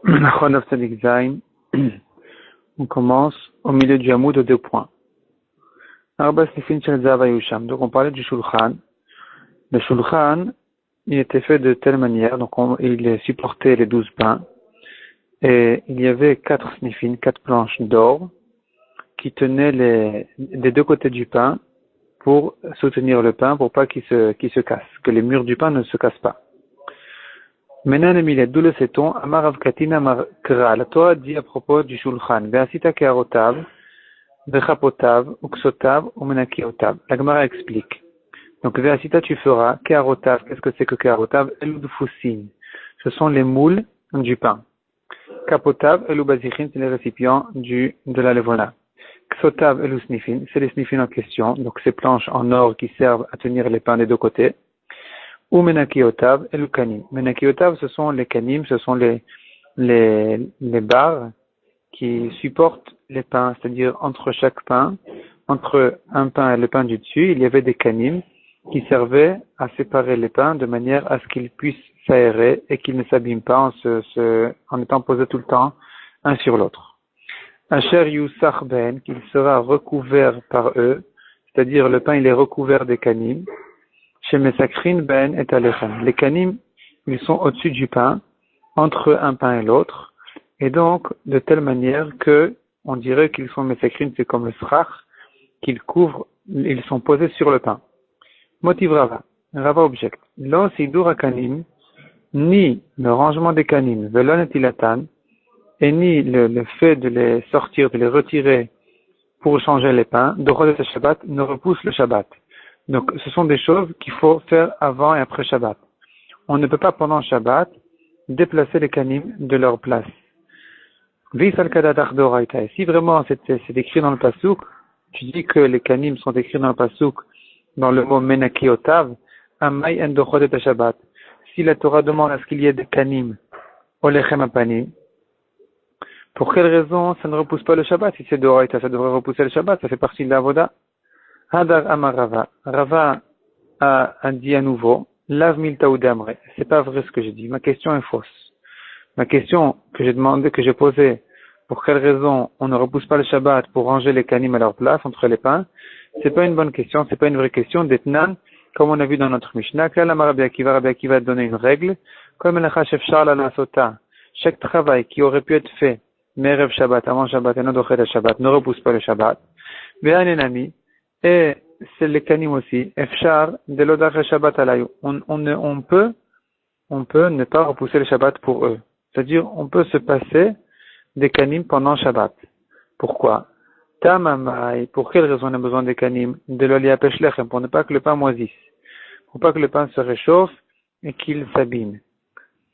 Chonav Tzadik Zayin. On commence au milieu du Hamoud de 2 points. Arba Snifin Shel Zav Hayusham. Donc on parlait du Shulchan. Le Shulchan, il était fait de telle manière, donc il supportait les 12 pains. Et il y avait 4 snifines, 4 planches d'or, qui tenaient des deux côtés du pain pour soutenir le pain, pour pas qu'il se casse, que les murs du pain ne se cassent pas. Maintenant, le millet, d'où le sait-on? Amar Avkatin Amar Kra. La Torah dit à propos du Shulchan, Ve'asita ke'arotav, ve'chapotav, uksotav, umenakiotav. La Gemara explique. Donc, Ve'asita, tu feras, ke'arotav, qu'est-ce que c'est que ke'arotav? Eludfusin. Ce sont les moules du pain. Kapotav, elubazichin, c'est les récipients de la levona. Ksotav, elusnifin, c'est les snifin en question, donc ces planches en or qui servent à tenir les pains des deux côtés. Ou menakiotav et le kanim. Menakiotav, ce sont les kanim, ce sont les barres qui supportent les pains, c'est-à-dire entre chaque pain, entre un pain et le pain du dessus, il y avait des kanim qui servaient à séparer les pains de manière à ce qu'ils puissent s'aérer et qu'ils ne s'abîment pas en étant posés tout le temps un sur l'autre. Asher yusach ben, qu'il sera recouvert par eux, c'est-à-dire le pain il est recouvert des kanim. Chez Mesakrin ben et Alechem. Les kanim, ils sont au-dessus du pain, entre un pain et l'autre, et donc de telle manière que on dirait qu'ils sont Mesakrin, c'est comme le srach, qu'ils couvrent, ils sont posés sur le pain. Motiv Rava. Rava objecte. Lo sidur kanim, ni le rangement des kanim, velon et tilatan, et ni le fait de les sortir, de les retirer pour changer les pains, de Rodet Shabbat, ne repousse le Shabbat. Donc, ce sont des choses qu'il faut faire avant et après Shabbat. On ne peut pas, pendant Shabbat, déplacer les kanim de leur place. Si vraiment c'est écrit dans le Pasuk, tu dis que les kanim sont écrits dans le Pasuk, dans le mot menakiotav, amay en dochodet Shabbat. Si la Torah demande à ce qu'il y ait des kanim, olechem apanim, pour quelle raison ça ne repousse pas le Shabbat? Si c'est d'Oraita, ça devrait repousser le Shabbat, ça fait partie de l'Avoda. Hadar Amar Rava. Rava a dit à nouveau, Lav milta udamre. C'est pas vrai ce que j'ai dit. Ma question est fausse. Ma question que j'ai demandé, que j'ai posée, pour quelle raison on ne repousse pas le Shabbat pour ranger les kanim à leur place entre les pains, c'est pas une bonne question, c'est pas une vraie question d'Etnan, comme on a vu dans notre Mishnah. Là, Rabbi Akiva donner une règle, comme le Chashef Charla la Sota. Chaque travail qui aurait pu être fait, Merev Shabbat, avant Shabbat et Nodochet Shabbat, ne repousse pas le Shabbat. Ve'anenami. Et c'est les kanim aussi. Efshar de l'odach Shabbat alayou. On peut ne pas repousser le Shabbat pour eux. C'est-à-dire, on peut se passer des kanim pendant Shabbat. Pourquoi? Tamamai. Pour quelle raison on a besoin des kanim? De l'olia peshlechem. Pour ne pas que le pain moisisse. Pour pas que le pain se réchauffe et qu'il s'abîme.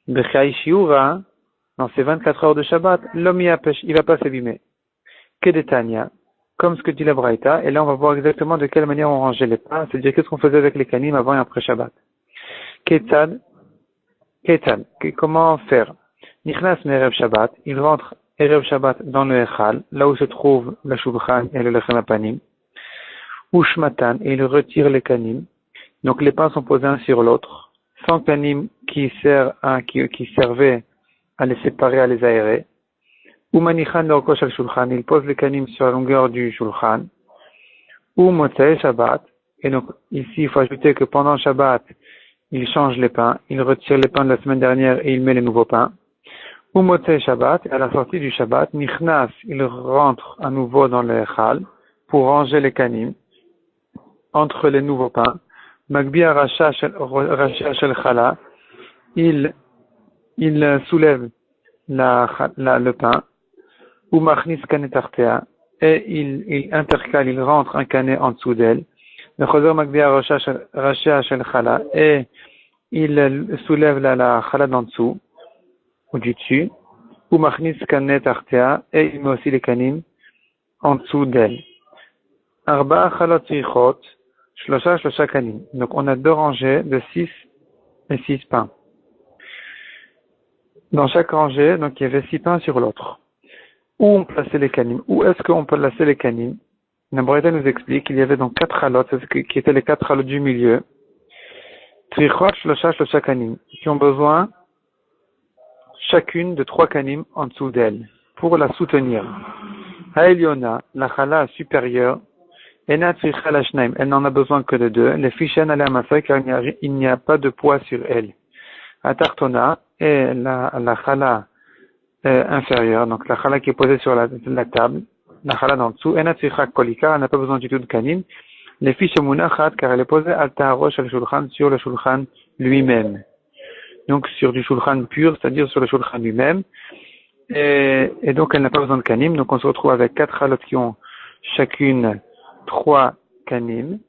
Bechai shiura, dans ces 24 heures de Shabbat, l'homme il va pas s'abîmer. Kedetania. Comme ce que dit la Braïta, et là on va voir exactement de quelle manière on rangeait les pains, c'est-à-dire qu'est-ce qu'on faisait avec les kanim avant et après Shabbat. Ketzad, comment faire? Nichnas me'erev Shabbat, il rentre erev Shabbat dans le Echal, là où se trouve la Shulchan et le Lechem Apanim, Ushmatan, et il retire les kanim, donc les pains sont posés un sur l'autre, sans kanim qui servait à les séparer, à les aérer. Ou manichan l'orkosh al shulchan, il pose les kanim sur la longueur du shulchan. Ou motzei Shabbat, et donc ici il faut ajouter que pendant Shabbat, il change les pains, il retire les pains de la semaine dernière et il met les nouveaux pains. Ou motzei Shabbat, et à la sortie du Shabbat, nichnas, il rentre à nouveau dans le echal pour ranger les kanim entre les nouveaux pains. Magbi arasha shel chala, il soulève le pain. Ou machnis kanet artea, et il intercale, il rentre un canet en dessous d'elle. Le chozor magbiya rasha shel chala, et il soulève la chala d'en dessous, ou du dessus. Ou machnis kanet artea, et il met aussi les kanim en dessous d'elle. Arba chalot tzrichot, shlosha kanim. Donc on a 2 rangées de 6 et 6 pains. Dans chaque rangée, donc il y avait 6 pains sur l'autre. Où on plaçait les kanim? Où est-ce qu'on peut placer les kanim? La Braïta nous explique qu'il y avait donc 4 halot, qui étaient les 4 halot du milieu. Trichot, shlosha kanim, qui ont besoin chacune de 3 kanim en dessous d'elle, pour la soutenir. Haeliona, la chala supérieure, Enat ficha la shnaim, elle n'en a besoin que de 2. Les fichen ala masai, car il n'y a pas de poids sur elle. Atartona, et la chala inférieure, donc la chala qui est posée sur la table, la chala d'en dessous, Enat ficha kolika, elle n'a pas besoin du tout de kanim. Les fiches munachat, car elle est posée al taharosh al shulchan, sur le shulchan lui-même. Donc sur du shulchan pur, c'est-à-dire sur le shulchan lui-même. Et donc elle n'a pas besoin de kanim. Donc on se retrouve avec 4 chalot qui ont chacune 3 kanim.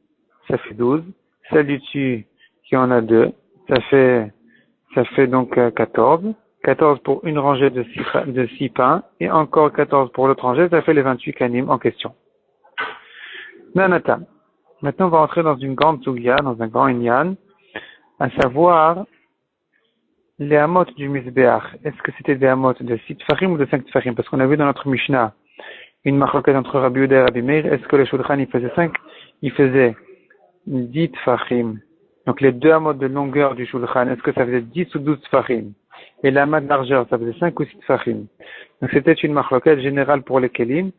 Ça fait 12. Celle du dessus qui en a 2. Ça fait donc 14. 14 pour une rangée de 6 pains. Et encore 14 pour l'autre rangée. Ça fait les 28 kanim en question. Nanata. Maintenant, on va entrer dans une grande sugya, dans un grand inyan, à savoir les amot du Mizbeach. Est-ce que c'était des amot de 6 tfachim ou de 5 tfachim? Parce qu'on a vu dans notre Mishnah une marloquette entre Rabbi Yehuda et Rabbi Meir. Est-ce que le shulchan il faisait 5? Il faisait 10 tfachim. Donc les 2 amot de longueur du shulchan, est-ce que ça faisait 10 ou 12 tfachim? Et l'amat de largeur, ça faisait 5 ou 6 tfachim. Donc c'était une marloquette générale pour les kelim.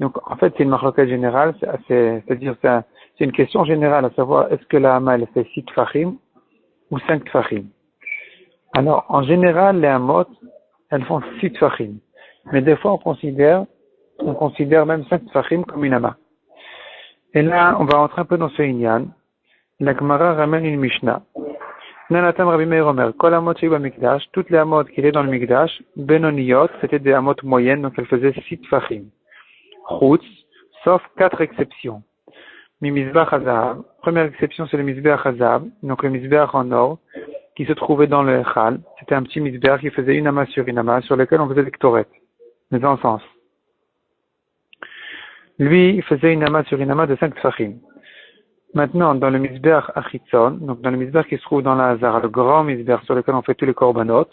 Donc en fait c'est une marloquette générale, c'est-à-dire c'est une question générale, à savoir est-ce que la hama elle fait 6 tfachim ou 5 tfachim. Alors en général les hamot elles font 6 tfachim, mais des fois on considère même 5 tfachim comme une hama. Et là on va rentrer un peu dans ce inyan. La Gemara ramène une Mishnah. Nanatam Rabbi Meir Omer, Kol hamot sheu b'mikdash, toutes les hamot qui étaient dans le mikdash, benoniyot, c'était des hamot moyennes, donc elles faisaient 6 tfachim. Chutz, sauf 4 exceptions. Mimizbeach hazahav. Première exception, c'est le Mizbeach hazahav, donc le Mizbeach en or, qui se trouvait dans le Echal. C'était un petit Mizbeach qui faisait une ama sur lequel on faisait des ktoret, des encens. Lui, il faisait une ama sur une ama de 5 tfachim. Maintenant, dans le Mizbeach achitzon, donc dans le Mizbeach qui se trouve dans la Hazara, le grand Mizbeach sur lequel on fait tous les korbanot,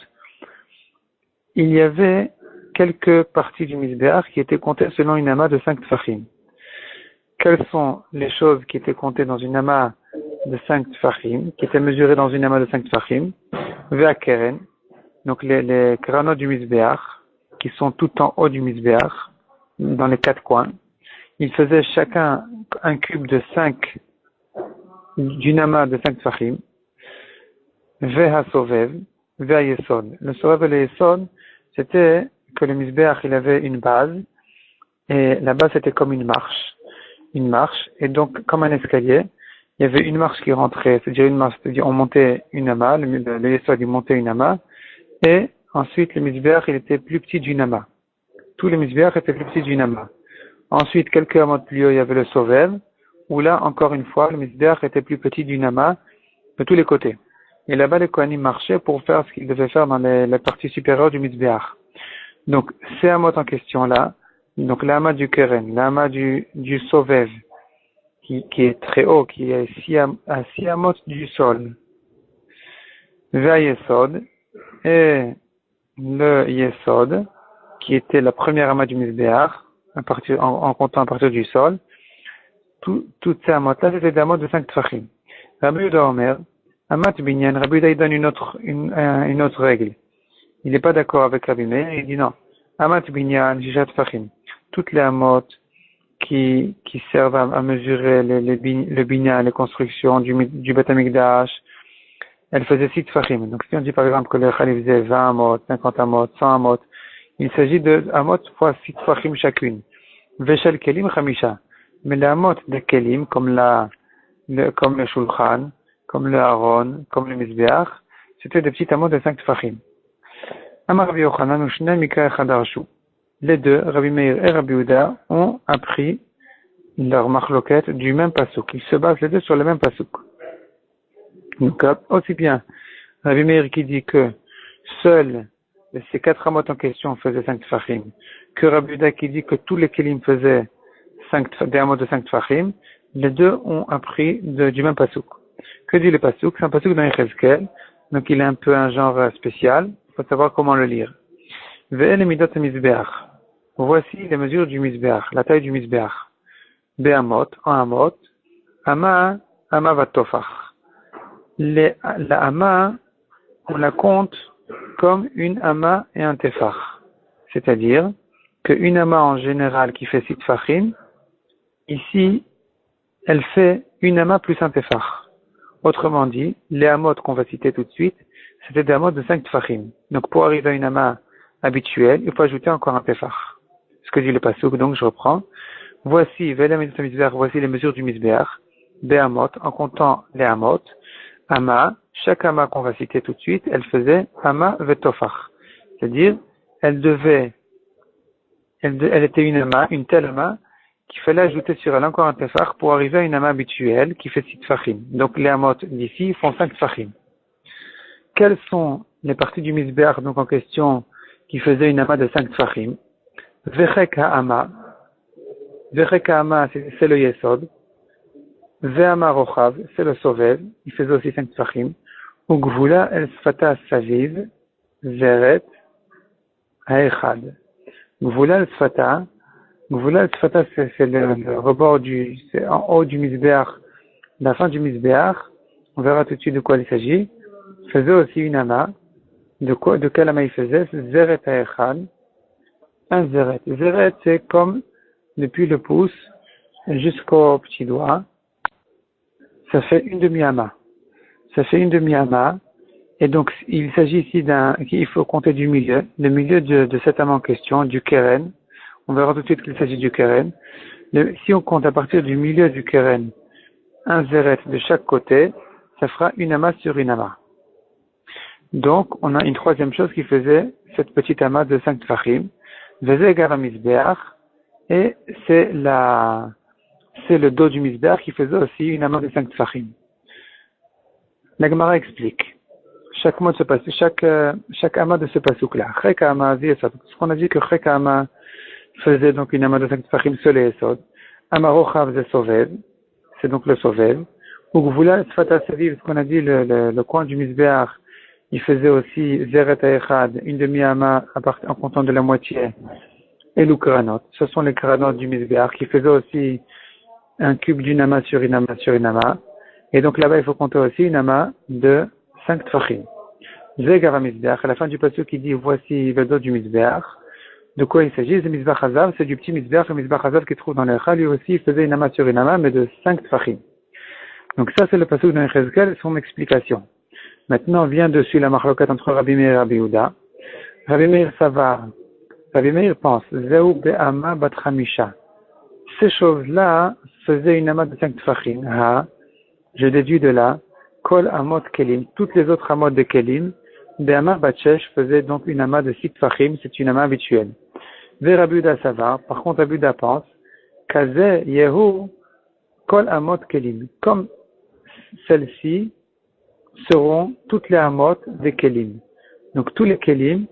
il y avait quelques parties du Mizbeach qui étaient comptées selon une ama de 5 tfachim. Quelles sont les choses qui étaient comptées dans une ama de 5 tfachim, qui étaient mesurées dans une ama de 5 tfachim? Vea keren, donc les kranot du Mizbeach, qui sont tout en haut du Mizbeach, dans les 4 coins. Ils faisaient chacun un cube de 5, d'une ama de 5 tfachim. Vea sovev, vea yesod. Le sovev et le yesod, c'était que le Mizbeach, il avait une base, et la base était comme une marche, et donc comme un escalier, il y avait une marche qui rentrait, c'est-à-dire on montait une ama, le yesod il montait une ama, et ensuite le Mizbeach il était plus petit d'une ama. Tous les Mizbeach étaient plus petits d'une ama. Ensuite, quelques amot plus haut, il y avait le sovev, où là, encore une fois, le Mizbeach était plus petit d'une ama de tous les côtés. Et là-bas, les Kohanim marchaient pour faire ce qu'ils devaient faire dans les parties supérieures du Mizbeach. Donc, ces amot en question là, donc l'ama du keren, l'ama du sovev, qui est très haut, qui est à 6 amot du sol. Vea yesod, et le yesod, qui était la première ama du Mizbeach, en comptant à partir du sol, toutes ces amot là, c'était des amot de 5 tfachim. Rabbi Yehuda Omer, amat binyan, Rabbi Yehuda il donne une autre règle. Il n'est pas d'accord avec Rabbi Meir, il dit non. Amat binyan, jishat tfachim. Toutes les amot qui servent à mesurer le binyan, les constructions du Beth Amikdash, elles faisaient 6 tfachim. Donc si on dit par exemple que le Echal faisait 20 amot, 50 amot, 100 amot, il s'agit de amot fois 6 tfachim chacune. Veshel kelim chamisha. Mais les amot de kelim, comme le shulchan, comme le haron, comme le mizbeach, c'était des petits amot de 5 tfachim. Amar Rabbi Yochanan u'shnei mikra echad arshu. Les deux, Rabbi Meir et Rabbi Yehuda, ont appris leur marloquette du même pasuk. Ils se basent les deux sur le même pasuk. Donc, aussi bien Rabbi Meir qui dit que seuls ces 4 amot en question faisaient 5 tfachim, que Rabbi Yehuda qui dit que tous les kelim faisaient des amot de 5 tfachim, les deux ont appris du même pasuk. Que dit le pasuk? C'est un pasuk dans Yechezkel, donc il est un peu un genre spécial, il faut savoir comment le lire. Ve'el midot mizbeach. Voici les mesures du mizbeach, la taille du mizbeach. Be'amot, en amot, ama vatofach. La ama, on la compte comme une ama et un tefar. C'est-à-dire qu'une ama en général qui fait 6 tfachim, ici, elle fait une ama plus un tefar. Autrement dit, les amot qu'on va citer tout de suite, c'était des amot de 5 tfachim. Donc pour arriver à une ama habituelle, il faut ajouter encore un tefar. Ce que dit le pasuk, donc je reprends. Voici les mesures du misbeach, des amot, en comptant les amot. Ama, chaque ama qu'on va citer tout de suite, elle faisait ama vetofach. C'est-à-dire, elle était une ama, une telle ama, qu'il fallait ajouter sur elle encore un tefach pour arriver à une ama habituelle qui fait 6 tfachim. Donc les amot d'ici font 5 tfachim. Quelles sont les parties du misbeach donc en question qui faisaient une ama de 5 tfachim? Vechek ha'ama, c'est le yesod. Ve'ama rochav, c'est le sovev, il faisait aussi 5 tfachim. Ugvula el sfata saviv, zeret, haechad. Gvula el sfata, c'est le rebord c'est en haut du misbeach, la fin du misbeach. On verra tout de suite de quoi il s'agit. Il faisait aussi une ama. De quelle ama il faisait? C'est zeret haechad. Un zeret. Zeret, c'est comme depuis le pouce jusqu'au petit doigt. Ça fait une demi-ama. Et donc, il s'agit ici il faut compter du milieu. Le milieu de cette ama en question, du keren. On verra tout de suite qu'il s'agit du keren. Si on compte à partir du milieu du keren, un zeret de chaque côté, ça fera une ama sur une ama. Donc, on a une troisième chose qui faisait cette petite ama de 5 tfachim. Veze gara misbeach. Et c'est le dos du misbeach qui faisait aussi une ama de 5 tfachim. La Gemara explique. Chaque ama de ce pasuk-là. Cheka ama avi esod. Parce qu'on a dit que cheka ama faisait donc une ama de 5 tfachim sur les esod. Ama rochav c'est sovev. C'est donc le sovev. Ugvula sfata saviv. Ce qu'on a dit, le coin du misbeach, il faisait aussi zeret haechad, une demi-ama en comptant de la moitié. Et l'ukranot. Ce sont les kranot du misbeach qui faisaient aussi un cube d'une ama sur une ama sur une ama. Et donc là-bas, il faut compter aussi une ama de 5 tfachim. Zegara misbeach, à la fin du pasuk qui dit voici le dos du misbeach. De quoi il s'agit? Le misbeach hazav, c'est du petit misbeach, le misbeach hazav qui se trouve dans l'Echa, lui aussi il faisait une ama sur une ama, mais de 5 tfachim. Donc ça c'est le pasuk de Yechezkel, son explication. Maintenant vient dessus la marloquette entre Rabbi Meir et Rabbi Yehuda. Rabbi Meir savar. Rabbi Meir pense, Zeu be'ama bat chamisha. Ces choses-là faisaient une ama de 5 tfachim. Ha, je déduis de là, kol amot kelim, toutes les autres amot de kelim, be'ama bat shesh faisait donc une ama de 6 tfachim, c'est une ama habituelle. Ve Rabbi Yehuda savar, par contre Rabbi Yehuda pense, kaze yehu kol amot kelim, comme celles-ci seront toutes les amot des kelim. Donc tous les kelim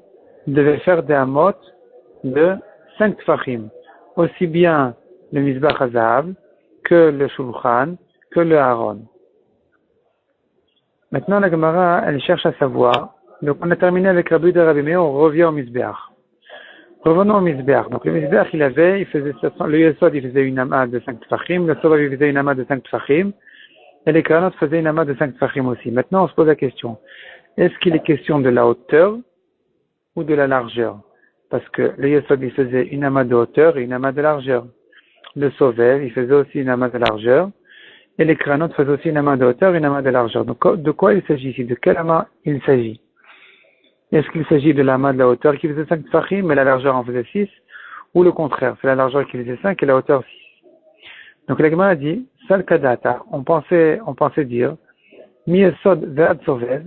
devaient faire des amot de 5 tfachim, aussi bien le misbach hazav que le shulchan, que le haron. Maintenant la Gemara, elle cherche à savoir. Donc on a terminé avec Rabbi de Rabbi Meir, on revient au misbach. Revenons au misbach. Donc le misbach il faisait le yesod il faisait une ama de 5 tfachim, le sovav il faisait une ama de 5 tfachim, et les kranot faisaient une ama de 5 tfachim aussi. Maintenant on se pose la question, est-ce qu'il est question de la hauteur ou de la largeur? Parce que le yesod il faisait une ama de hauteur et une ama de largeur. Le sovev il faisait aussi une ama de largeur, et les kranot faisaient aussi une ama de hauteur et une ama de largeur. Donc de quoi il s'agit ici? De quelle ama il s'agit? Est-ce qu'il s'agit de l'ama de la hauteur qui faisait 5 tfachim, mais la largeur en faisait 6, ou le contraire, c'est la largeur qui faisait 5 et la hauteur 6. Donc la Gemara a dit, Sal Kadata, on pensait dire, Mi Yesod Ve'ad Sovev.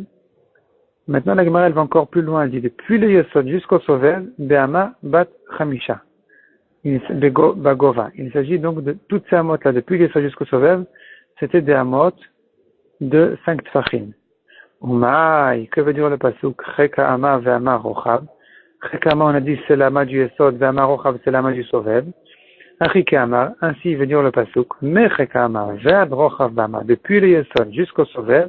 Maintenant la Gemara elle va encore plus loin, elle dit, depuis le Yesod jusqu'au Sovev, Be'ama Bat Chamisha. Bagova. Il s'agit donc de toutes ces amot là, depuis le Yesod jusqu'au Sovev, c'était des amot de 5 tfachim. Oumaï, que veut dire le pasuk? Cheka ama ve'ama rochav. Cheka ama, on a dit c'est l'ama du Yesod, ve'ama rochav c'est l'ama du Sovev. Achike ama, ainsi veut dire le pasuk. Me cheka ama ve'ad rochav bama. Depuis le Yesod jusqu'au Sovev,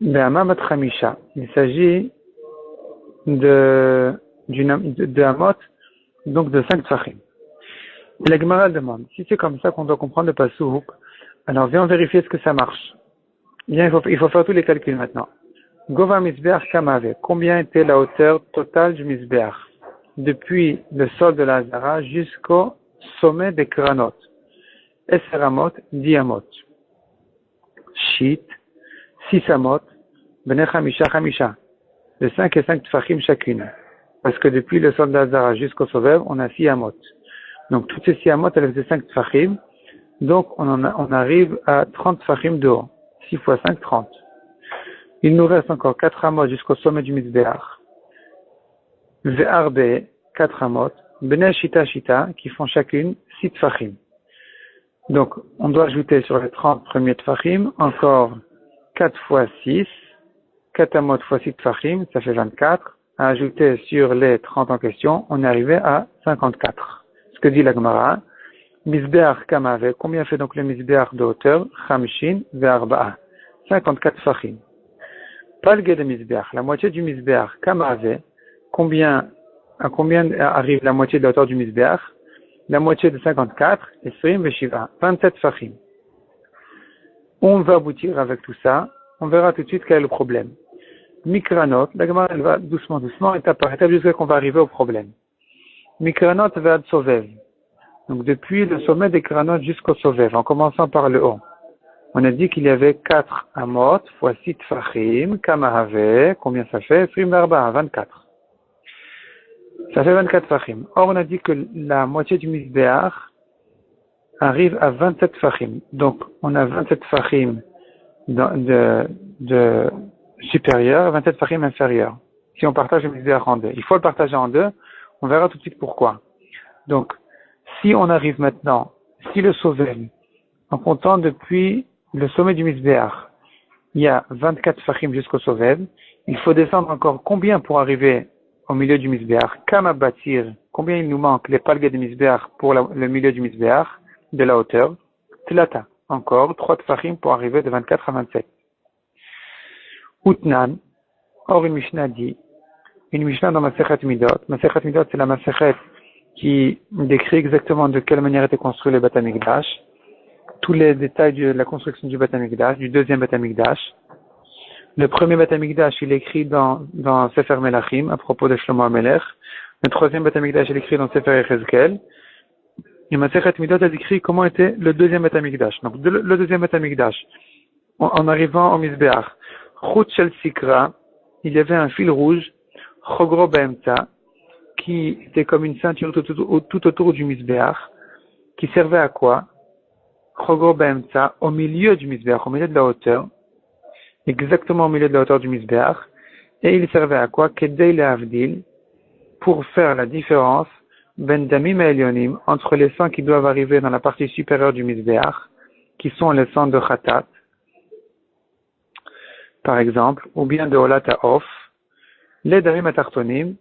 ve'ama mat chamisha. Il s'agit de amot, donc de 5 tfachim. La Gemara demande, si c'est comme ça qu'on doit comprendre le pasuk, alors viens vérifier ce que ça marche. Bien, il faut faire tous les calculs maintenant. Gova Mizbeach Kamave. Combien était la hauteur totale du Mizbeach? Depuis le sol de la Hazara jusqu'au sommet des Kranot. Eseramot, 10 amot. Shit, 6 amot. Bene Chamisha, Chamisha. De 5 et 5 tfachim chacune. Parce que depuis le sol de la Hazara jusqu'au Sovev, on a 6 amot. Donc toutes ces 6 amot, elles faisaient 5 tfachim. Donc on arrive à 30 tfachim de haut. 6 fois 5, 30. Il nous reste encore 4 amot jusqu'au sommet du Mizbeach. Ve'arbe, 4 amot. Bene Shita Shita, qui font chacune 6 tfachim. Donc, on doit ajouter sur les 30 premiers tfachim encore 4 fois 6, 4 amot fois 6 tfachim, ça fait 24. À ajouter sur les 30 en question, on est arrivé à 54. Ce que dit la Gemara, Mizbeach Kamave, combien fait donc le Mizbeach de hauteur? Chamshin ve'arba'a, 54 tfachim. Palge de Mizbeach, la moitié du Mizbeach Kamave, à combien arrive la moitié de la hauteur du Mizbeach? La moitié de 54, Esrim Veshiva, 27 Fachim. On va aboutir avec tout ça. On verra tout de suite quel est le problème. Mikranot, la Gemara elle va doucement, étape par étape, jusqu'à qu'on va arriver au problème. Mikranot Ve'ad Sovev. Donc depuis le sommet des Kranot jusqu'au Sovev, en commençant par le haut. On a dit qu'il y avait 4 amot fois 6 Fachim, Kamahave, combien ça fait? Esrim Verba, 24. Ça fait 24 fachim. Or, on a dit que la moitié du Mizbeach arrive à 27 fachim. Donc, on a 27 fachim de supérieur et 27 fachim inférieurs. Si on partage le Mizbeach en deux. Il faut le partager en deux. On verra tout de suite pourquoi. Donc, si on arrive maintenant, si le Sovel, en comptant depuis le sommet du Mizbeach, il y a 24 fachim jusqu'au Sovel, il faut descendre encore combien pour arriver au milieu du Mizbeach? Kama Batir, combien il nous manque les palgues du Mizbeach pour le milieu du Mizbeach, de la hauteur? Tlata, encore 3 tfachim pour arriver de 24 à 27. Utnan, or une Mishnah dit, une Mishnah dans Masechet Midot. Masechet Midot, c'est la Masechet qui décrit exactement de quelle manière était construit le Beth Amikdash, tous les détails de la construction du Beth Amikdash, du deuxième Beth Amikdash. Le premier Beth Amikdash, il est écrit dans Sefer Melachim, à propos de Shlomo HaMelech. Le troisième Beth Amikdash, il est écrit dans Sefer Yechezkel. Et Masechet Midot a décrit comment était le deuxième Beth Amikdash. Donc, le deuxième Beth Amikdash, en arrivant au Mizbeach, Chut Shel Sikra, il y avait un fil rouge, Chogro Be'emtza, qui était comme une ceinture tout autour du Mizbeach, qui servait à quoi? Chogro Be'emtza, au milieu du Mizbeach, au milieu de la hauteur, exactement au milieu de la hauteur du Mizbeach, et il servait à quoi? Kedei le'avdil, pour faire la différence ben damim et elyonim, entre les sangs qui doivent arriver dans la partie supérieure du Mizbeach, qui sont les sangs de Khatat, par exemple, ou bien de Olat Ha'of, les damim atartonim,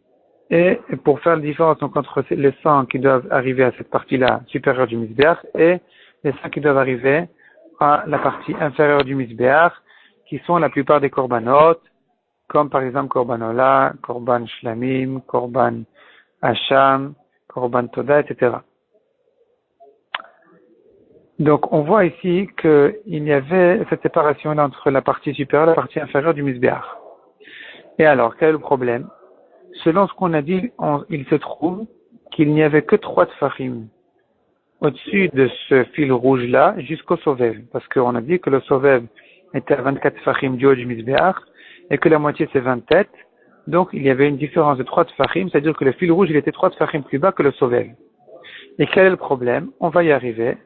et pour faire la différence donc, entre les sangs qui doivent arriver à cette partie-là supérieure du Mizbeach et les sangs qui doivent arriver à la partie inférieure du Mizbeach, qui sont la plupart des korbanot, comme par exemple korban ola, korban shlamim, korban hacham, korban toda, etc. Donc on voit ici qu'il y avait cette séparation entre la partie supérieure et la partie inférieure du Mizbeach. Et alors, quel est le problème? Selon ce qu'on a dit, il se trouve qu'il n'y avait que 3 tfachim au-dessus de ce fil rouge-là jusqu'au Sovev. Parce qu'on a dit que le Sovev était à 24 tfachim du haut du Mizbeach et que la moitié c'est 27. Donc il y avait une différence de 3 tfachim, c'est-à-dire que le fil rouge il était 3 tfachim plus bas que le Sovev. Et quel est le problème? On va y arriver,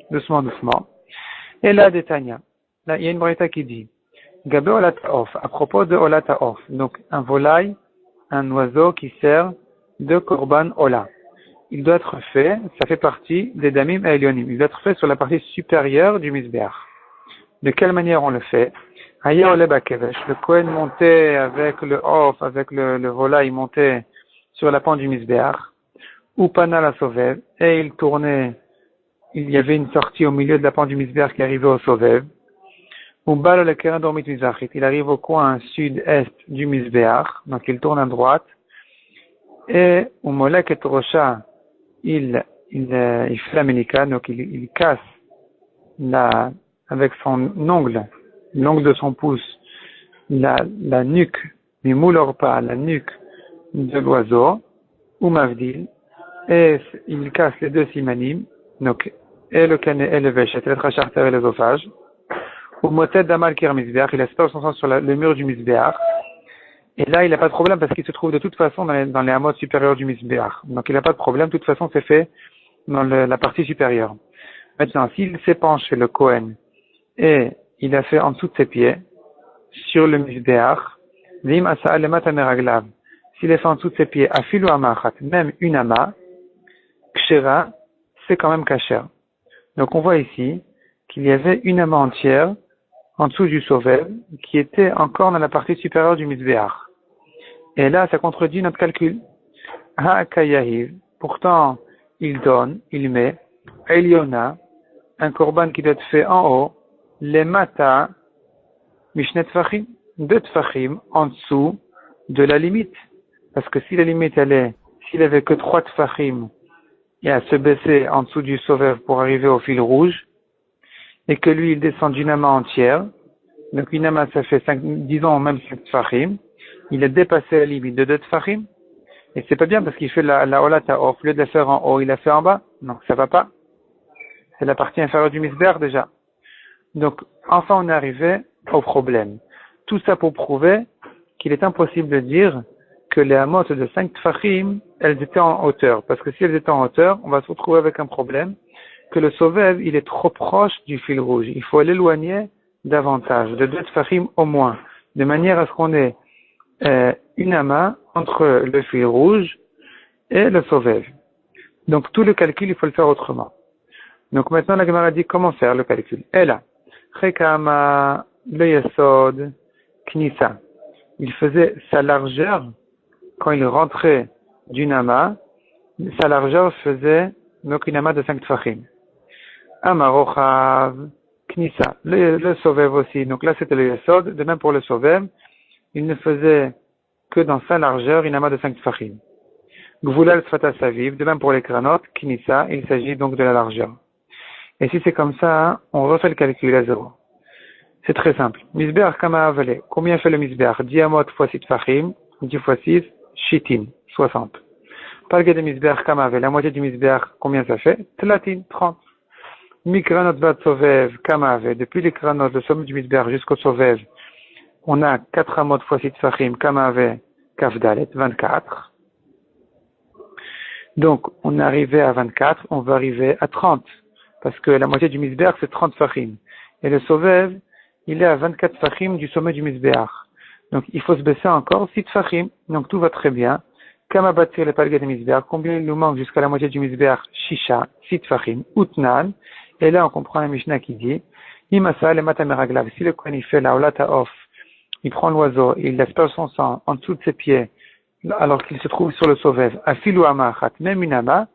doucement. Et là, Détania, là il y a une braïta qui dit, Gabé Olat Ha'of, à propos de Olat Ha'of, donc un volaille, un oiseau qui sert de korban ola. Il doit être fait, ça fait partie des damim et elyonim, il doit être fait sur la partie supérieure du Mizbeach. De quelle manière on le fait? Aya ole bakevesh, le Kohen montait avec le off, avec le volaille, il montait sur la pente du Mizbeach, ou pana la Sovev, et il tournait, il y avait une sortie au milieu de la pente du Mizbeach qui arrivait au Sovev, ou bal le keren dormit mizrachit, il arrive au coin sud-est du Mizbeach, donc il tourne à droite, et ou molek et rocha, il fait la menika, donc il casse avec son ongle, l'ongle de son pouce, la nuque, mimoulorpa, la nuque de l'oiseau, ou mavdil, et il casse les deux simanim, donc, et le canet et le véchet, le tracharter et l'ésophage, ou motet d'amal kir misbeach, il espère son sang sur le mur du misbeach, et là, il n'a pas de problème parce qu'il se trouve de toute façon dans les hamots supérieurs du misbeach. Donc, il n'a pas de problème, de toute façon, c'est fait dans la partie supérieure. Maintenant, s'il s'épanche le Kohen, et il a fait en dessous de ses pieds, sur le misbeach, lim asa alemat ameraglav, s'il est fait en dessous de ses pieds, afilu amachat, même une ama, kshera, c'est quand même kasher. Donc on voit ici qu'il y avait une ama entière en dessous du sovel qui était encore dans la partie supérieure du misbeach. Et là, ça contredit notre calcul. Ha'akayahiv, pourtant, il donne, il met, Eliona, un korban qui doit être fait en haut, les mata, mishnet tfachim, 2 tfachim en dessous de la limite. Parce que si la limite s'il avait que 3 tfachim, et à se baisser en dessous du sauveur pour arriver au fil rouge, et que lui, il descend d'une ama entière, donc une ama, ça fait 5, disons même 5 tfachim, il a dépassé la limite de 2 tfachim, et c'est pas bien parce qu'il fait la olata off, au lieu de la faire en haut, il la fait en bas, donc ça va pas. C'est la partie inférieure du misber déjà. Donc, enfin, on est arrivé au problème. Tout ça pour prouver qu'il est impossible de dire que les hamotes de 5 tfachim, elles étaient en hauteur. Parce que si elles étaient en hauteur, on va se retrouver avec un problème, que le sovev, il est trop proche du fil rouge. Il faut l'éloigner davantage, de 2 tfachim au moins, de manière à ce qu'on ait une ama entre le fil rouge et le sovev. Donc tout le calcul, il faut le faire autrement. Donc maintenant, la Gemara dit comment faire le calcul. Et là, Chekama le Yesod Knisa. Il faisait sa largeur quand il rentrait d'une ama, sa largeur faisait donc une ama de 5 tfachim. Amarochav Knisa. Le Sovev aussi. Donc là, c'était le Yesod. De même pour le Sovev, il ne faisait que dans sa largeur une ama de 5 tfachim. Gvulal Sfata Saviv. De même pour les kranot, Knisa, il s'agit donc de la largeur. Et si c'est comme ça, on refait le calcul à 0. C'est très simple. Misbeach kama avale. Combien fait le misbeach? 10 amot fois 6 tfachim, 10 fois 6, shitin, 60. Palge de misbeach kama avale. La moitié du misbeach, combien ça fait? Tlatin, 30. Mikranot bat sovev kama avale. Depuis les kranot, le sommet du misbeach jusqu'au sovev, on a 4 amot fois 6 tfachim, kama avale, kafdalet, 24. Donc, on est arrivé à 24, on va arriver à 30. Parce que la moitié du misbeach, c'est 30 tfachim. Et le sovev, il est à 24 tfachim du sommet du misbeach. Donc, il faut se baisser encore 6 tfachim. Donc, tout va très bien. Kama batir le palga du misbeach. Combien il nous manque jusqu'à la moitié du misbeach? Shisha, 6 tfachim. Utnan. Et là, on comprend la Mishnah qui dit, Imasa le matameraglav. Si le Kohen, il fait la olata off, il prend l'oiseau, il asperge son sang en dessous de ses pieds, alors qu'il se trouve sur le sovev. Afilu amachat, même une ama,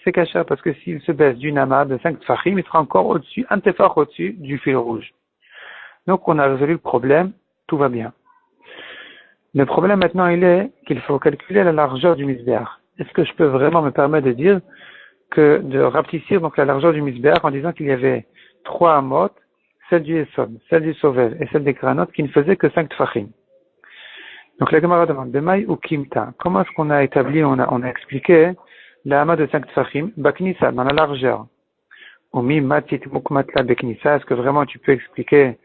c'est kasher, parce que s'il se baisse d'une ama de 5 tfachim, il sera encore au-dessus, un tefach au-dessus du fil rouge. Donc on a résolu le problème, tout va bien. Le problème maintenant, il est qu'il faut calculer la largeur du misbeach. Est-ce que je peux vraiment me permettre de dire de rapetissir donc la largeur du misbeach en disant qu'il y avait 3 amot, celle du Esod, celle du Sovev et celle des Kranot qui ne faisaient que 5 tfachim. Donc la Gemara demande, Bemaï ou Kimta, comment est-ce qu'on a établi, on a expliqué la ama de 5 tfachim, baknisa, dans la largeur. Omi matit mukmatla beknisa, est-ce que vraiment tu peux expliquer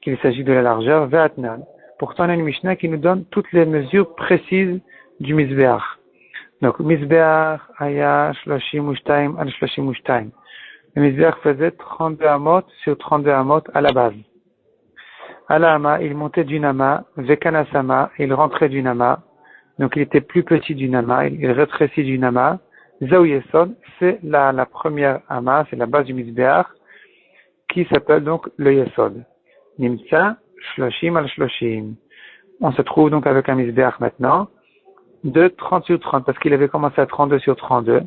qu'il s'agit de la largeur? Ve'atnan. Pourtant, on a une Mishnah qui nous donne toutes les mesures précises du misbeach. Donc, misbeach, aya, shloshim ushtaim, al shloshim ushtaim. Le misbeach faisait 32 amot sur 32 amot à la base. À la ama, il montait d'une ama, vekanasama, il rentrait d'une ama. Donc, il était plus petit d'une ama, il rétrécit d'une ama. Zaou Yesod, c'est la première ama, c'est la base du misbeach, qui s'appelle donc le Yesod. Nimtsa, shloshim al shloshim. On se trouve donc avec un misbeach maintenant, de 30 sur 30, parce qu'il avait commencé à 32 sur 32.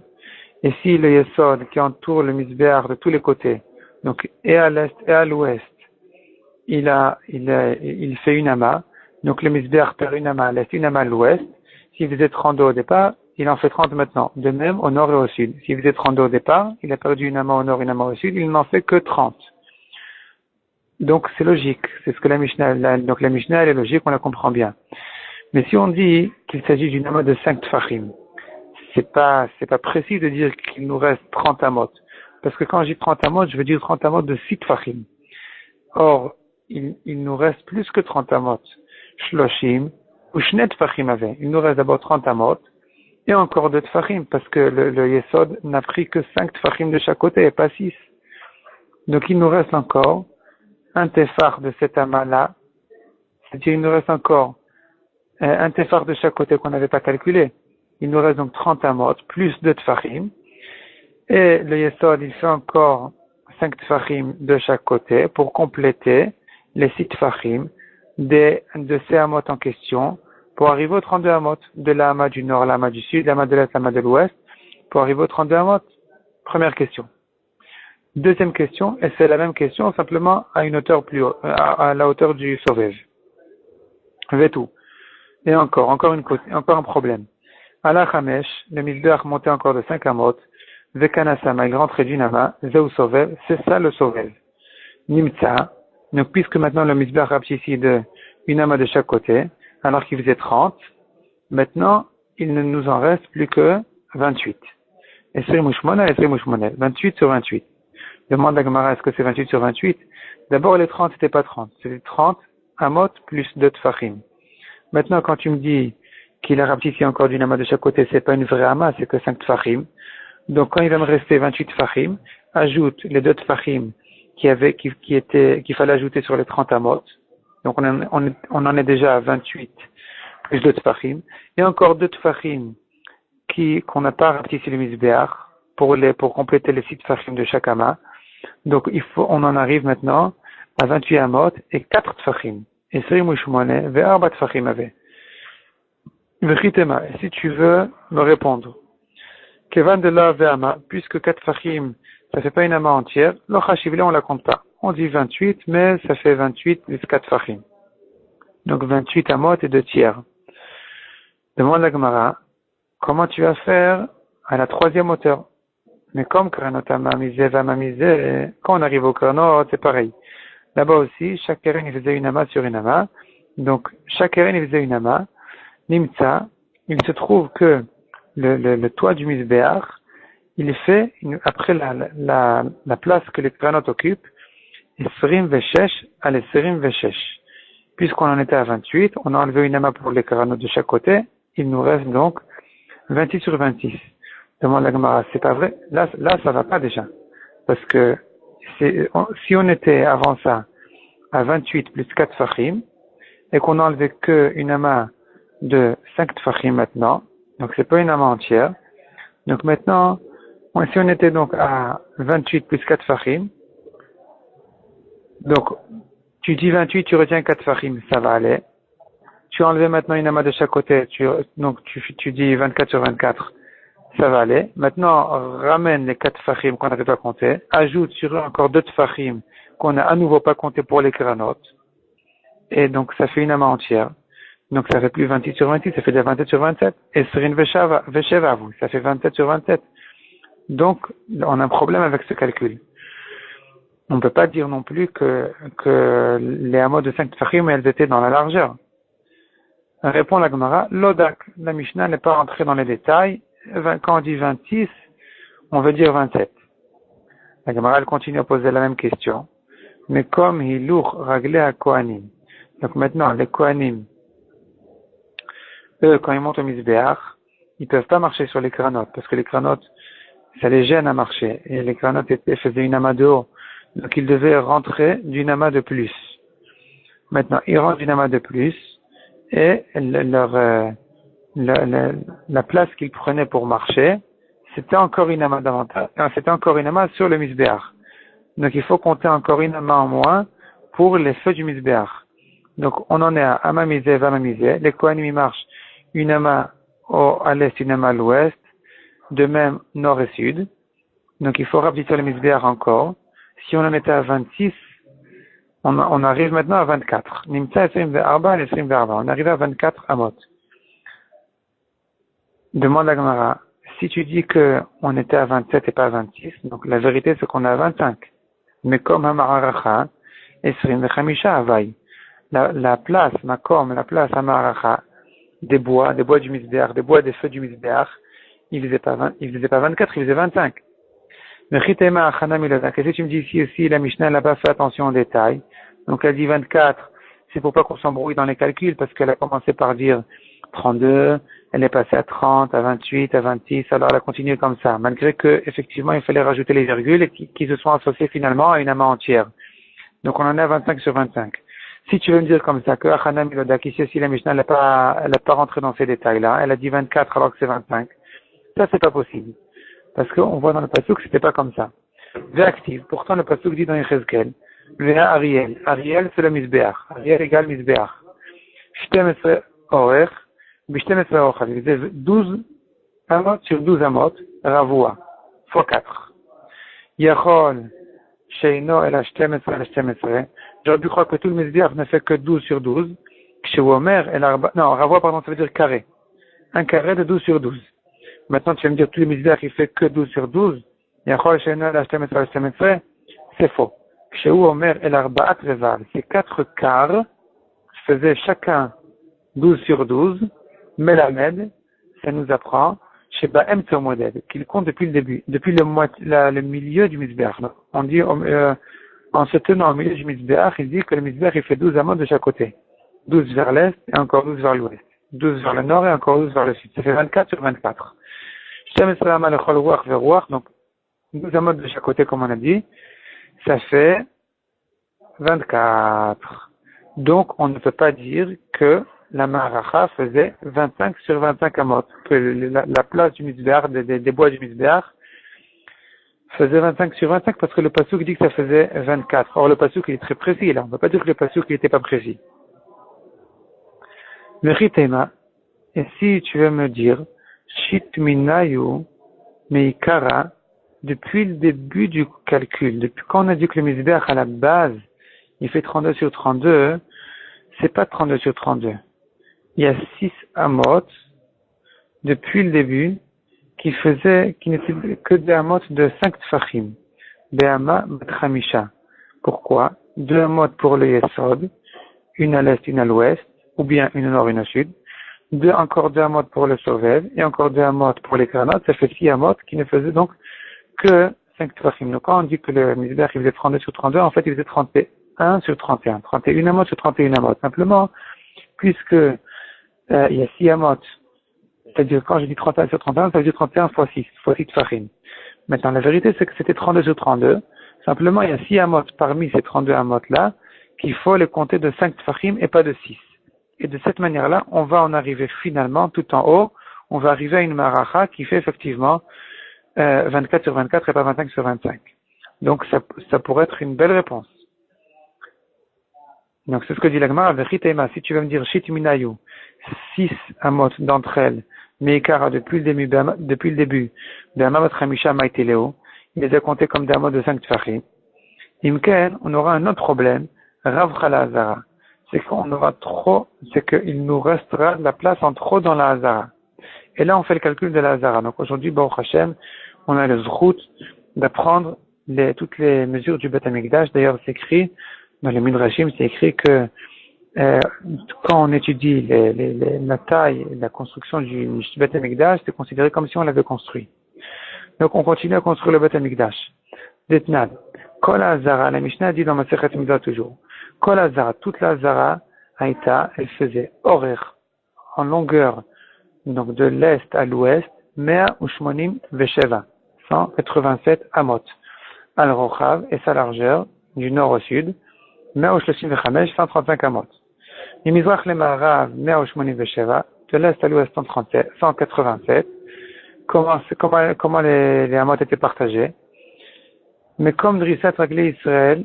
Et si le Yesod qui entoure le misbeach de tous les côtés, donc et à l'est et à l'ouest, il fait une ama, donc le misbeach perd une ama à l'est, une ama à l'ouest. S'il faisait 32 au départ, il en fait 30 maintenant. De même, au nord et au sud. S'il faisait 32 au départ, il a perdu une ama au nord et une ama au sud, il n'en fait que 30. Donc c'est logique, c'est ce que la Mishnah, donc la Mishnah elle est logique, on la comprend bien. Mais si on dit qu'il s'agit d'une amot de 5 tfachim, c'est pas précis de dire qu'il nous reste 30 amot. Parce que quand je dis 30 amot, je veux dire 30 amot de 6 tfachim. Or, il nous reste plus que 30 amot. Shloshim, ou shnet tfachim avait. Il nous reste d'abord 30 amot, et encore 2 tfachim, parce que le Yesod n'a pris que 5 tfachim de chaque côté, et pas 6. Donc il nous reste encore un tefar de cet amas-là, c'est-à-dire il nous reste encore un tefar de chaque côté qu'on n'avait pas calculé. Il nous reste donc 30 amot, plus 2 tfachim, et le Yesod, il fait encore 5 tfachim de chaque côté pour compléter les 6 tfachim de ces amot en question, pour arriver aux 32 amot, de la ama du nord, la ama du sud, la ama de l'est, la ama de l'ouest, pour arriver aux 32 amot. Première question. Deuxième question, et c'est la même question, simplement à une hauteur plus haute, à la hauteur du Sovev. Vetou. Et encore un problème. Ala Chamesh, le Mizbeach montait encore de 5 amot, Vekanasama, il rentrait d'une ama, Zeu Sovev, c'est ça le Sovev. Nimtsa, donc puisque maintenant le Mizbeach rapte ici une ama de chaque côté, alors qu'il faisait 30, maintenant il ne nous en reste plus que 28. Esri Mushmona, 28 sur 28. Demande la Gemara, est-ce que c'est 28 sur 28? D'abord, les 30, c'était pas 30. C'était 30 amot plus 2 tfachim. Maintenant, quand tu me dis qu'il a rapetissé encore d'une ama de chaque côté, c'est pas une vraie ama, c'est que 5 tfachim. Donc, quand il va me rester 28 tfachim, ajoute les 2 tfachim qu'il fallait ajouter sur les 30 amot. Donc, on en est déjà à 28 plus 2 tfachim. Et encore 2 tfachim qu'on n'a pas rapetissé le misbéach pour compléter les 6 tfachim de chaque ama. Donc, on en arrive maintenant à 28 amot et 4 tfachim. Et Sri Mushmone, ve'arba tfachim avait. Vechitema, si tu veux me répondre. Kevan de la ve'ama, puisque 4 tfachim, ça fait pas une ama entière, lo chashivle, on la compte pas. On dit 28, mais ça fait 28 plus 4 tfachim. Donc 28 amot et 2 tiers. Demande la Gemara, comment tu vas faire à la troisième hauteur? Mais comme Karanot Amamizé va Mamizé, quand on arrive au Karanot, c'est pareil. Là-bas aussi, chaque Keren il faisait une ama sur une ama. Donc, chaque Keren il faisait une ama. Nimtsa, il se trouve que le toit du Mizbeach, il est fait, après la place que les Karanot occupent, Esrim Veshesh à l'Esrim Veshesh. Puisqu'on en était à 28, on a enlevé une ama pour les Karanot de chaque côté, il nous reste donc 26 sur 26. Demande la Gemara, c'est pas vrai? Là, ça va pas déjà. Parce que, si on était avant ça, à 28 plus 4 tfachim, et qu'on n'enlevait qu'une ama de 5 tfachim maintenant, donc c'est pas une ama entière. Donc maintenant, si on était donc à 28 plus 4 tfachim, donc, tu dis 28, tu retiens 4 tfachim, ça va aller. Tu enlèves maintenant une ama de chaque côté, donc tu dis 24 sur 24, ça va aller. Maintenant, ramène les 4 tfachim qu'on n'avait pas compté, ajoute sur eux encore 2 tfachim qu'on n'a à nouveau pas compté pour les Karanot, et donc ça fait une ama entière. Donc ça fait plus 28 sur 28, ça fait déjà 27 sur 27. Et Serin Vesheva, vous, ça fait 27 sur 27. Donc, on a un problème avec ce calcul. On ne peut pas dire non plus que les hameaux de 5 tfachim, elles étaient dans la largeur. Répond la Gemara, l'Odak, la Mishnah n'est pas rentrée dans les détails. Quand on dit 26, on veut dire 27. La Gemara, elle continue à poser la même question. Mais comme Hilour raglé à Kohanim. Donc maintenant, les Kohanim, eux, quand ils montent au Mizbeach, ils peuvent pas marcher sur les Karanot, parce que les Karanot, ça les gêne à marcher. Et les Karanot faisaient une ama de haut. Donc ils devaient rentrer d'une ama de plus. Maintenant, ils rentrent d'une ama de plus, et la place qu'ils prenaient pour marcher, c'était encore une ama davantage. C'était encore une ama sur le Mizbeach. Donc il faut compter encore une ama en moins pour les feux du Mizbeach. Donc on en est à amamizé, vamamizé. Les Kohanim marchent une ama à l'est, une ama à l'ouest, de même nord et sud. Donc il faut rapetisser le Mizbeach encore. Si on en était à 26, on arrive maintenant à 24. Nimtsa esrim ve'arba, esrim ve'arba. On arrive à 24 amot. Demande la Gemara, si tu dis que on était à 27 et pas à 26, donc la vérité c'est qu'on est à 25. Mais comme Hamararacha, Esrim vechamisha avai. La place, makom, la place amaracha, des bois du misbéach, des bois des feux du misbéach, il faisait pas 24, il faisait 25. Mais chitema achana milodak. Et si tu me dis ici aussi, la Mishnah n'a pas fait attention aux détails. Donc elle dit 24, c'est pour pas qu'on s'embrouille dans les calculs, parce qu'elle a commencé par dire 32, elle est passée à 30, à 28, à 26, alors elle a continué comme ça, malgré que, effectivement, il fallait rajouter les virgules qui se sont associées finalement à une amas entière. Donc on en est à 25 sur 25. Si tu veux me dire comme ça, que Achana Milodak, ici aussi la Mishnah, elle n'a pas rentré dans ces détails-là, elle a dit 24 alors que c'est 25, ça c'est pas possible. Parce qu'on voit dans le pasuk que c'était pas comme ça. Véactive, pourtant le pasuk dit dans Yechezkel, Véa Ariel. Ariel c'est le misbéach. Ariel égale misbéach. Shtemesre Orech, Bishtemesre Orech. Il faisait 12 amot sur 12 amot, Ravua, fois 4. Yachol, Sheino el Shtemesre el Shtemesre. J'aurais pu croire que tout le misbéach ne fait que 12 sur 12. Kshewomer el Arba, non, Ravua pardon, ça veut dire carré. Un carré de 12 sur 12. Maintenant, tu vas me dire, tous les misbéach, il fait que 12 sur 12. Yachol, Sheino el Shtemesre el Shtemesre. C'est faux. Chez Omer el Arba'at Reval, ces 4 quarts faisaient chacun 12 sur 12, Melamed, ça nous apprend, chez Ba'em Tzomoded, qu'il compte depuis le début, depuis le milieu du Misbéach. On dit, en se tenant au milieu du Misbéach, il dit que le Misbéach, il fait 12 amot de chaque côté. 12 vers l'est et encore 12 vers l'ouest. 12 vers le nord et encore 12 vers le sud. Ça fait 24 sur 24. Donc, 12 amot de chaque côté, comme on a dit. Ça fait 24. Donc, on ne peut pas dire que la Maharacha faisait 25 sur 25 amot, que la place du misbéach, des bois du misbéach, faisait 25 sur 25 parce que le pasuk dit que ça faisait 24. Or, le pasuk il est très précis, là. On ne peut pas dire que le pasuk il n'était pas précis. Meritema, et si tu veux me dire, Shit minayu meikara, depuis le début du calcul, depuis quand on a dit que le misbéach à la base, il fait 32 sur 32, c'est pas 32 sur 32. Il y a 6 amot, depuis le début, qui n'étaient que des amot de 5 tfachim. Be'ama batramisha. Pourquoi? 2 amot pour le yesod, une à l'est, une à l'ouest, ou bien une au nord, une au sud. Encore 2 amot pour le sovev, et encore 2 amot pour les granotes, ça fait 6 amot qui ne faisaient donc que 5 tfachim. Donc quand on dit que le misbéach il faisait 32 sur 32, en fait il faisait 31 sur 31. 31 amot sur 31 amot. Simplement, puisque il y a 6 amot, c'est-à-dire quand je dis 31 sur 31, ça veut dire 31 fois 6 tfachim. Maintenant, la vérité c'est que c'était 32 sur 32. Simplement, il y a 6 amot parmi ces 32 amot-là qu'il faut les compter de 5 tfachim et pas de 6. Et de cette manière-là, on va en arriver finalement tout en haut, on va arriver à une maracha qui fait effectivement 24 sur 24 et pas 25 sur 25. Donc ça pourrait être une belle réponse. Donc c'est ce que dit l'Agmara, si tu veux me dire Shit minayu, 6 amot d'entre elles, meikara depuis le début, de Amamot Hamisha Maïteleo, il les a comptés comme des amot de 5 tfachim. Imken, on aura un autre problème, Rav Chala Hazara. C'est qu'il nous restera de la place en trop dans la Hazara. Et là, on fait le calcul de la Hazara. Donc aujourd'hui, Baruch Hashem, on a le zchut d'apprendre toutes les mesures du Beth Amikdash. D'ailleurs, c'est écrit, dans les Midrashim, c'est écrit que quand on étudie la taille et la construction du Beth Amikdash, c'est considéré comme si on l'avait construit. Donc on continue à construire le Beth Amikdash. Detnad. Kol Hazara, la Mishnah dit dans Masechet Midah toujours. Kol Hazara, toute la Hazara, Haïta, elle faisait horaire, en longueur, donc de l'est à l'ouest, Mea Ushmonim Vesheva, 187 amot. Al-Rochav et sa largeur, du nord au sud, Mea Ushloshim Vechamesh, 135 amot. Mimizrach le Marav, Mea Ushmonim Vesheva, de l'est à l'ouest, 187. Comment les amot étaient partagés? Mais comme Drissat Raglé Israël,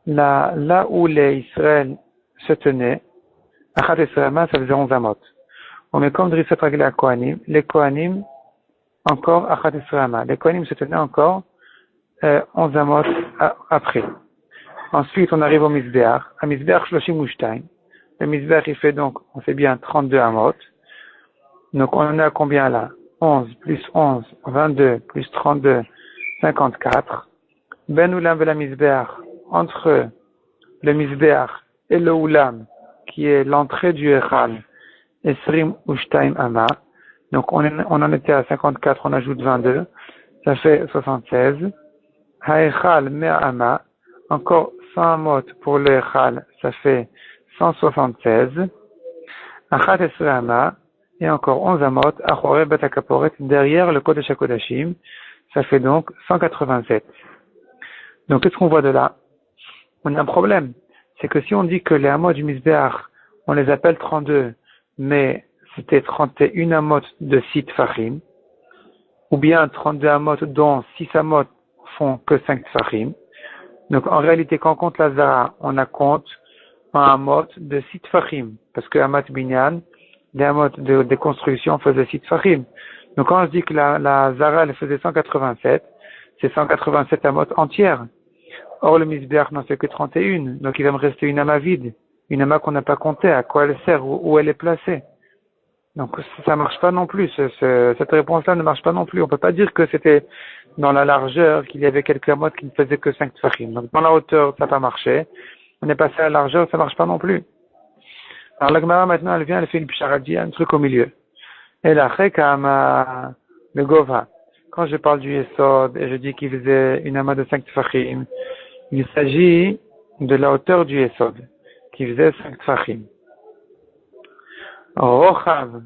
là où les Israël se tenaient, Achat Esrama, ça faisait 11 amot. Mais comme Drissat Raglé à Kohanim, les Kohanim, encore Achat Esrama. Les Kohanim se tenaient encore 11 amot après. Ensuite, on arrive au Misbéach. À Misbéach, Shloshim Ushtaim. Le Misbéach, il fait donc, on fait bien 32 amot. Donc, on en a combien là? 11, plus 11, 22, plus 32, 54. Ben Ulam Vela Misbéach, entre le Mizbeach et le Oulam, qui est l'entrée du Echal, Esrim Ushtaim Ama. Donc on en était à 54, on ajoute 22, ça fait 76. Ha'echal Mea Ama, encore 100 amot pour le Echal, ça fait 176. Achat Esra Ama, et encore 11 amot, Achore Bet HaKaporet, derrière le Kodesh HaKodashim, ça fait donc 187. Donc qu'est-ce qu'on voit de là? On a un problème. C'est que si on dit que les amot du Mizbeach, on les appelle 32, mais c'était 31 amot de 6 tfachim, ou bien 32 amot dont 6 amot font que 5 tfachim. Donc en réalité, quand on compte la zara, on a compte un amot de 6 tfachim, parce que amat binyan, les amot de construction faisaient 6 tfachim. Donc quand on se dit que la zara, elle faisait 187, c'est 187 amot entières. Or, le Mizbeach n'en fait que 31, donc il va me rester une ama vide, une ama qu'on n'a pas comptée, à quoi elle sert, où elle est placée. Donc ça marche pas non plus, cette réponse-là ne marche pas non plus. On peut pas dire que c'était dans la largeur qu'il y avait quelques amotes qui ne faisaient que 5 tfachim. Donc dans la hauteur, ça n'a pas marché. On est passé à la largeur, ça marche pas non plus. Alors la Gemara maintenant, elle vient, elle fait une picharadi, un truc au milieu. Et là, Chekama, le Gova. Quand je parle du Yesod et je dis qu'il faisait une ama de 5 tfachim, il s'agit de la hauteur du Yesod, qui faisait 5 tfachim. Rochav,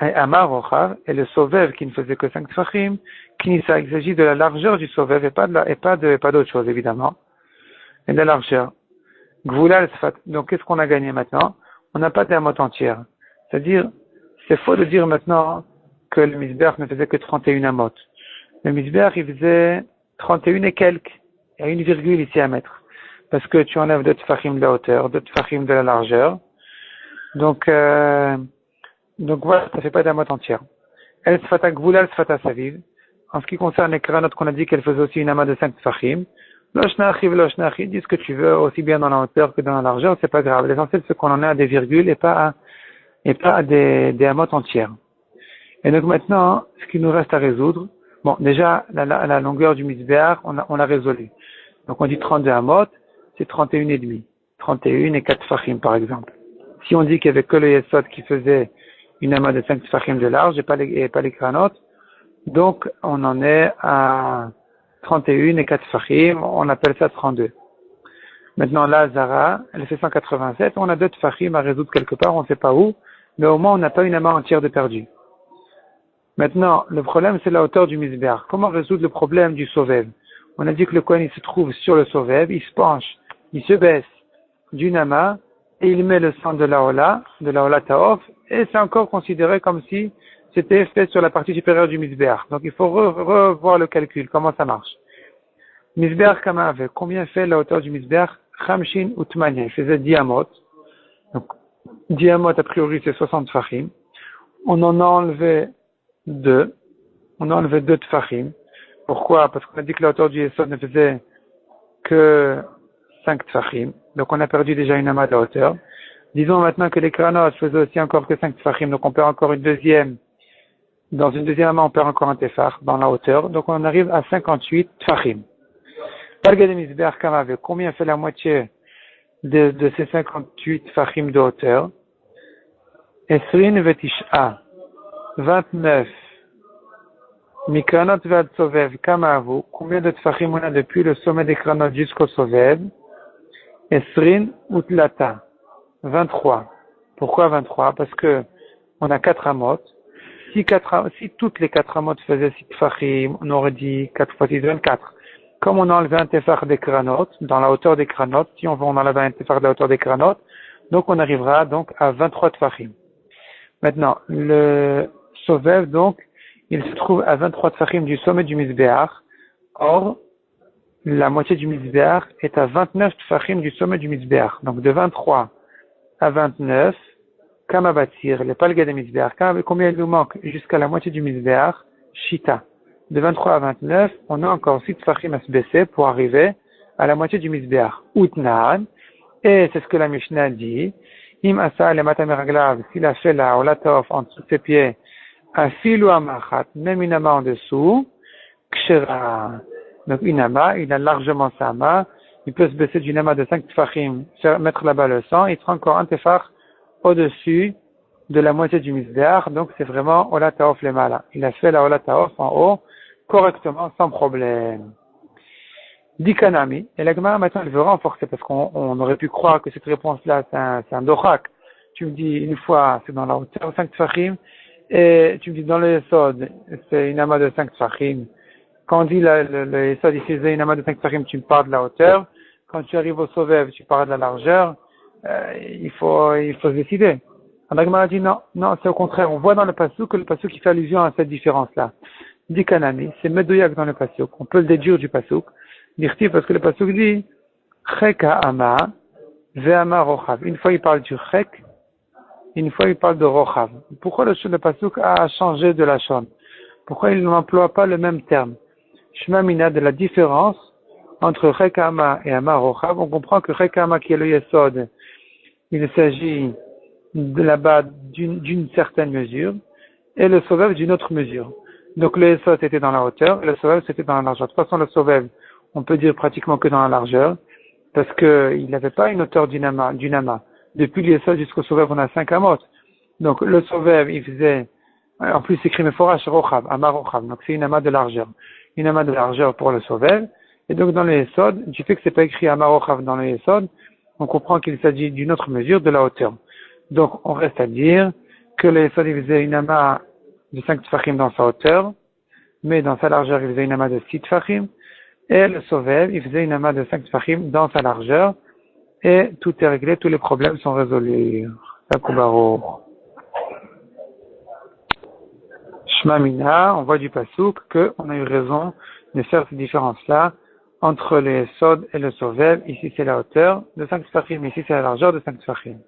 Amar Rochav, et le Sovev qui ne faisait que 5 tfachim, il s'agit de la largeur du Sovev et pas d'autre chose, évidemment. Et de la largeur. Gvula al-Sfat. Donc, qu'est-ce qu'on a gagné maintenant? On n'a pas d'amot entière. C'est-à-dire, c'est faux de dire maintenant que le Mizbeach ne faisait que 31 amot. Le Mizbeach, il faisait 31 et quelques. Il y a une virgule ici à mettre. Parce que tu enlèves 2 tfachim de la hauteur, 2 tfachim de la largeur. Donc voilà, ça fait pas d'amot entière. El Sfata Gvula, El Sfata Saviv. En ce qui concerne les kranot qu'on a dit qu'elle faisait aussi une amas de 5 tfachim. Loshnachi, dis ce que tu veux, aussi bien dans la hauteur que dans la largeur, c'est pas grave. L'essentiel, c'est qu'on en ait à des virgules et pas à des amots entières. Et donc maintenant, ce qu'il nous reste à résoudre, bon, déjà, la longueur du Mizbeach, on l'a résolu. Donc on dit 32 amot, c'est 31 et demi. 31 et 4 tfachim, par exemple. Si on dit qu'il y avait que le Yesod qui faisait une amas de 5 tfachim de large et pas les kranot, donc on en est à 31 et 4 tfachim, on appelle ça 32. Maintenant, la Zara, elle fait 187, on a 2 tfachim à résoudre quelque part, on ne sait pas où, mais au moins on n'a pas une ama entière de perdu. Maintenant, le problème, c'est la hauteur du Mizbeach. Comment résoudre le problème du Sovev? On a dit que le Kohen, il se trouve sur le Sovev, il se penche, il se baisse d'une ama, et il met le sang de la Ola Taof, et c'est encore considéré comme si c'était fait sur la partie supérieure du Mizbeach. Donc il faut revoir le calcul, comment ça marche. Mizbeach Kamave, combien fait la hauteur du Mizbeach? Chamshin Utmania, il faisait 10 amot. Donc 10 amot a priori c'est 60 tfachim. On en a enlevé 2. On a enlevé 2 tfachim. Pourquoi? Parce qu'on a dit que la hauteur du Yesod ne faisait que 5 tfachim. Donc on a perdu déjà une ama de hauteur. Disons maintenant que les kranot faisaient aussi encore que 5 tfachim. Donc on perd encore une deuxième. Dans une deuxième ama, on perd encore un tefach dans la hauteur. Donc on arrive à 58 tfachim. Pargade Mizbeach Kamave, combien fait la moitié de ces 58 tfachim de hauteur? Esrin Vetisha, 29. Mikranot Vad Sovev Kamavu, combien de tfachim on a depuis le sommet des kranot jusqu'au Sovev? Esrin Utlata, 23. Pourquoi 23? Parce que on a 4 amot. Si toutes les 4 amot faisaient 6 tfachim, on aurait dit 4 fois 6, 24. Comme on a enlevé un tefach des kranot, dans la hauteur des kranot, si on enlève un tefach de la hauteur des kranot, donc on arrivera donc à 23 tfachim. Maintenant, le Sovev, donc, il se trouve à 23 tfachim du sommet du Mizbeach. Or, la moitié du Mizbeach est à 29 tfachim du sommet du Mizbeach. Donc, de 23 à 29, Kamabatir, le palga de Mizbeach, combien il nous manque jusqu'à la moitié du Mizbeach? Shita. De 23 à 29, on a encore 6 tfachim à se baisser pour arriver à la moitié du Mizbeach. Utnaan, et c'est ce que la Mishnah dit, Im asa le matameraglav, s'il a fait la olatov en dessous de ses pieds, afilu amachat, même une ama en dessous, kshera. Donc une ama, il a largement sa ama, il peut se baisser d'une amas de 5 tfachim, mettre là-bas le sang, il sera encore un tefach au-dessus de la moitié du misbéach, donc c'est vraiment Ola Taof le Mala. Il a fait la Ola Taof en haut, correctement, sans problème. Dikanami, et la Gemara maintenant elle veut renforcer, parce qu'on aurait pu croire que cette réponse-là c'est un dochak. Tu me dis une fois c'est dans la hauteur 5 tfachim, et tu me dis dans le Yesod c'est une amas de 5 tfachim. Quand on dit le Yesod ici c'est une amas de 5 tfachim, tu me parles de la hauteur. Quand tu arrives au Sovev, tu parles de la largeur. Il faut se décider. La Gemara dit non, c'est au contraire. On voit dans le pasuk que le pasuk qui fait allusion à cette différence-là. Dit Kanami, c'est Medoyak dans le pasuk. On peut le déduire du pasuk. Dirti parce que le pasuk dit Chek ha'ama ve'ama rochav. Une fois il parle du Chek, une fois il parle de rochav. Pourquoi le pasuk a changé de la shon? Pourquoi il n'emploie pas le même terme? Shema mina de la différence entre Chek ha'ama et ama rochav. On comprend que Chek ha'ama qui est le Yesod, il s'agit de là-bas d'une certaine mesure, et le Sovev d'une autre mesure. Donc le Yesod était dans la hauteur, et le Sovev c'était dans la largeur. De toute façon, le Sovev, on peut dire pratiquement que dans la largeur, parce qu'il n'avait pas une hauteur d'une amas. Depuis le Yesod jusqu'au Sovev, on a 5 amot. Donc le Sovev, il faisait, en plus c'est écrit Meforash Rochav, Ama Rochav, donc c'est une amas de largeur. Une amas de largeur pour le Sovev, et donc dans le Yesod, du fait que c'est pas écrit Ama Rochav dans le Yesod, on comprend qu'il s'agit d'une autre mesure de la hauteur. Donc, on reste à dire que le Yesod, il faisait une amas de 5 tfachim dans sa hauteur, mais dans sa largeur, il faisait une amas de 6 tfachim, et le Sovev, il faisait une amas de 5 tfachim dans sa largeur, et tout est réglé, tous les problèmes sont résolus. Sakubaro. Shema Mina, on voit du pasuk qu'on a eu raison de faire cette différence-là entre le Yesod et le Sovev. Ici, c'est la hauteur de 5 tfachim, ici, c'est la largeur de 5 tfachim.